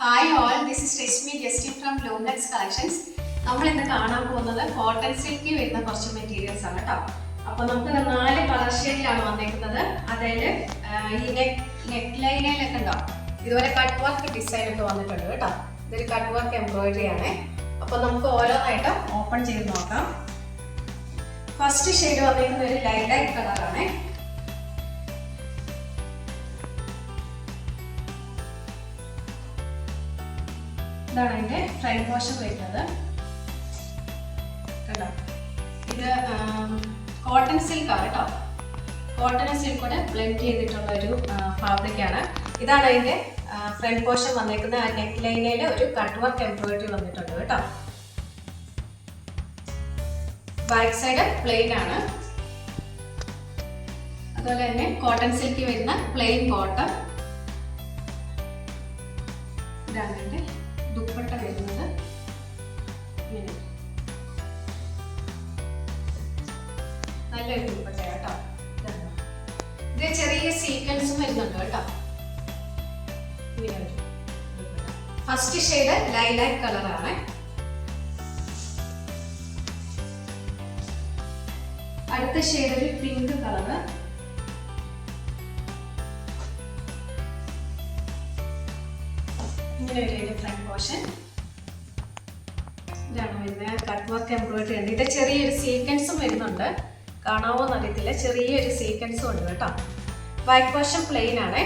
Hi all, this is Reshmi Justin from Loomlex Collections. നമ്മൾ ഇന്ന് കാണാൻ പോകുന്നത് കോട്ടൺ സിൽക്കിൽ വരുന്ന കുറച്ച് മെറ്റീരിയൽസ് ആണ് കേട്ടോ. അപ്പോൾ നമുക്ക് 4 കളർ ഷെയ്ഡിലാണ് വന്നിരിക്കുന്നത്. അതായത് ഈ നെക്ക് ലൈനിലൊക്കെ ഉണ്ടാവും ഇതുപോലെ കട്ട് വർക്ക് ഡിസൈൻ ഒക്കെ വന്നിട്ടുണ്ട് കേട്ടോ. ഇതൊരു കട്ട് വർക്ക് എംബ്രോയിഡറി ആണ്. അപ്പോൾ നമുക്ക് ഓരോന്നായിട്ട് ഓപ്പൺ ചെയ്ത് നോക്കാം. ഫസ്റ്റ് ഷെയ്ഡ് വന്നിരിക്കുന്നത് ഒരു ലൈലാക്ക് കളറാണ്. ഇതാണ് അതിൻ്റെ ഫ്രണ്ട് പോർഷൻ വരുന്നത് കേട്ടോ. ഇത് കോട്ടൺ സിൽക്കാണ് കേട്ടോ. കോട്ടൺ സിൽക്കോടെ ബ്ലെൻഡ് ചെയ്തിട്ടുള്ള ഒരു ഫാബ്രിക്കാണ്. ഇതാണ് അതിൻ്റെ ഫ്രണ്ട് പോർഷൻ വന്നിരിക്കുന്നത്. ആ നെക്ക് ലൈനിൽ ഒരു കട്ട് വർക്ക് എംബ്രോയിഡറി വന്നിട്ടുണ്ട് കേട്ടോ. ബാക്ക് സൈഡ് പ്ലെയിൻ ആണ്. അതുപോലെ തന്നെ കോട്ടൺ സിൽക്കിൽ വരുന്ന പ്ലെയിൻ ബോട്ടം. ഇതാണ് അതിൻ്റെ ദുപ്പട്ട വരുന്നത്. നല്ലൊരു ദുപ്പട്ട കേട്ടോ. ഇത് ചെറിയ സീക്വൻസും വരുന്നുണ്ട് കേട്ടോ. ഫസ്റ്റ് ഷെയ്ഡ് ലൈലാക്ക് കളറാണ്. അടുത്ത ഷെയ്ഡ് ഒരു പിങ്ക് കളറ്. ഇങ്ങനെ ഒരു ഫ്രണ്ട് പോർഷൻ. ഇതാണ് വരുന്നത്. കട്ട് വർക്ക് എംബ്രോയിഡറി ഉണ്ട്. ഇത് ചെറിയൊരു സീക്വൻസും വരുന്നുണ്ട്. കാണാവോ എന്നറിയത്തില്ല. ചെറിയൊരു സീക്വൻസും ഉണ്ട് കേട്ടോ. ബാക്ക് പോർഷൻ പ്ലെയിൻ ആണ്.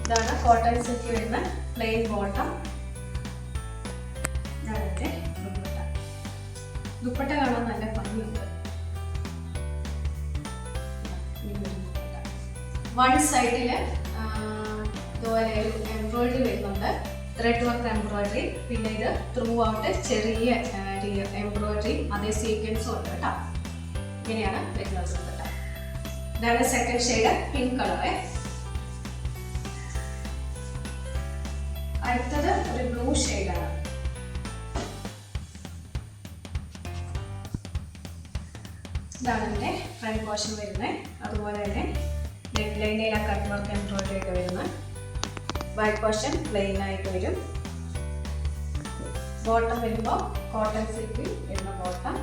ഇതാണ് കോട്ടൺ സിൽക്ക് വരുന്ന പ്ലെയിൻ ബോട്ടം. ഇതാണ് ദുപ്പട്ട. ദുപ്പട്ട കാണാൻ നല്ല ഭംഗിയുണ്ട്. വൺ സൈഡില് ഇതുപോലെ ഒരു എംബ്രോയിഡറി വരുന്നുണ്ട്. Thread work embroidery. പിന്നെ ഇത് ത്രൂ ഔട്ട് ചെറിയ എംബ്രോയിഡറി അതേ സീക്വൻസും ഉണ്ട് കേട്ടോ. ഇങ്ങനെയാണ് വരുന്നത് ദുപ്പട്ട. ഇതാണ് സെക്കൻഡ് ഷെയ്ഡ് പിങ്ക് കളറ്. അടുത്തത് ഒരു ബ്ലൂ ഷെയ്ഡാണ്. ഇതാണ് ഇതിൻ്റെ ഫ്രണ്ട് പോർഷൻ വരുന്നത്. അതുപോലെ തന്നെ നെക്ക് ലൈനിൽ ആ കട്ട് വർക്ക് എംബ്രോയിഡറി ഒക്കെ വരുന്നത്. ബാക്ക് പോർഷൻ പ്ലെയിൻ ആയിട്ട് വരും. ബോട്ടം വരുമ്പോൾ കോട്ടൺ സിൽക്കിൽ വരുന്ന ബോട്ടം.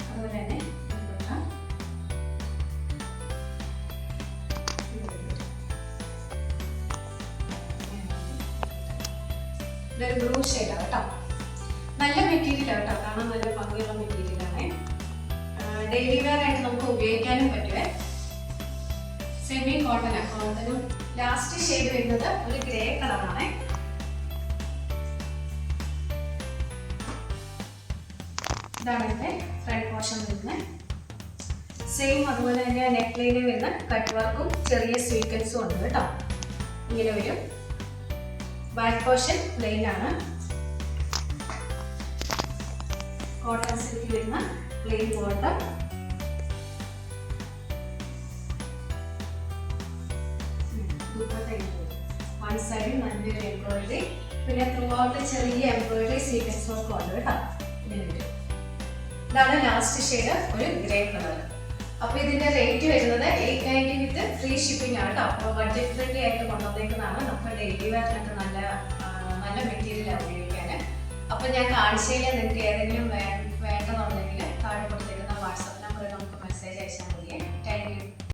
അതുപോലെ തന്നെ ഇതൊരു ബ്ലൂ ഷെയ്ഡാണ് കേട്ടോ. നല്ല മെറ്റീരിയലാണ് കേട്ടോ. കാണാൻ നല്ല ഭംഗിയുള്ള മെറ്റീരിയലാണ്. ഡെയിലി വെയർ ആയിട്ട് നമുക്ക് ഉപയോഗിക്കാനും പറ്റുമേ. സെമി കോട്ടൺ ആണ്. ലാസ്റ്റ് ഷെയ്ഡ് വരുന്നത് ഒരു ഗ്രേ കളറാണ്. ഇതാണ് ഇതിന്റെ ഫ്രണ്ട് പോർഷൻ വരുന്നത്. സെയിം അതുപോലെ തന്നെ നെക്ക് ലൈനിൽ വരുന്ന കട്ട് വർക്കും ചെറിയ സീക്വൻസും ഉണ്ട് കേട്ടോ. ഇങ്ങനെ വരും. ബാക്ക് പോർഷൻ പ്ലെയിൻ ആണ്. കോട്ടൺ സിൽക്ക് വരുന്ന പ്ലെയിൻ ബോട്ടം. വൺ സൈഡിൽ നല്ലൊരു എംബ്രോയിഡറി. പിന്നെ ത്രൂ ഔട്ട് ചെറിയ എംബ്രോയിഡറി സീക്വൻസും ഒക്കെ ഉണ്ട് കേട്ടോ. ഇതാണ് ലാസ്റ്റ് ഷെയ്ഡ് ഒരു ഗ്രേ കളർ. അപ്പോൾ ഇതിന്റെ റേറ്റ് വരുന്നത് 890 വിത്ത് ഫ്രീ ഷിപ്പിംഗ് ആണ് കേട്ടോ. അപ്പോൾ ബഡ്ജറ്റ് ഫ്രണ്ട്ലി ആയിട്ട് കൊണ്ടുവന്നേക്കുന്നതാണ്. നമുക്ക് ഡെയിലി വെയറിനൊക്കെ നല്ല മെറ്റീരിയലാണ് ഉപയോഗിക്കാൻ. അപ്പോൾ ഞാൻ കാണിച്ചതിൽ നിങ്ങൾക്ക് ഏതെങ്കിലും വേണമെന്നുണ്ടെങ്കിൽ താഴെ കൊടുത്തേക്ക്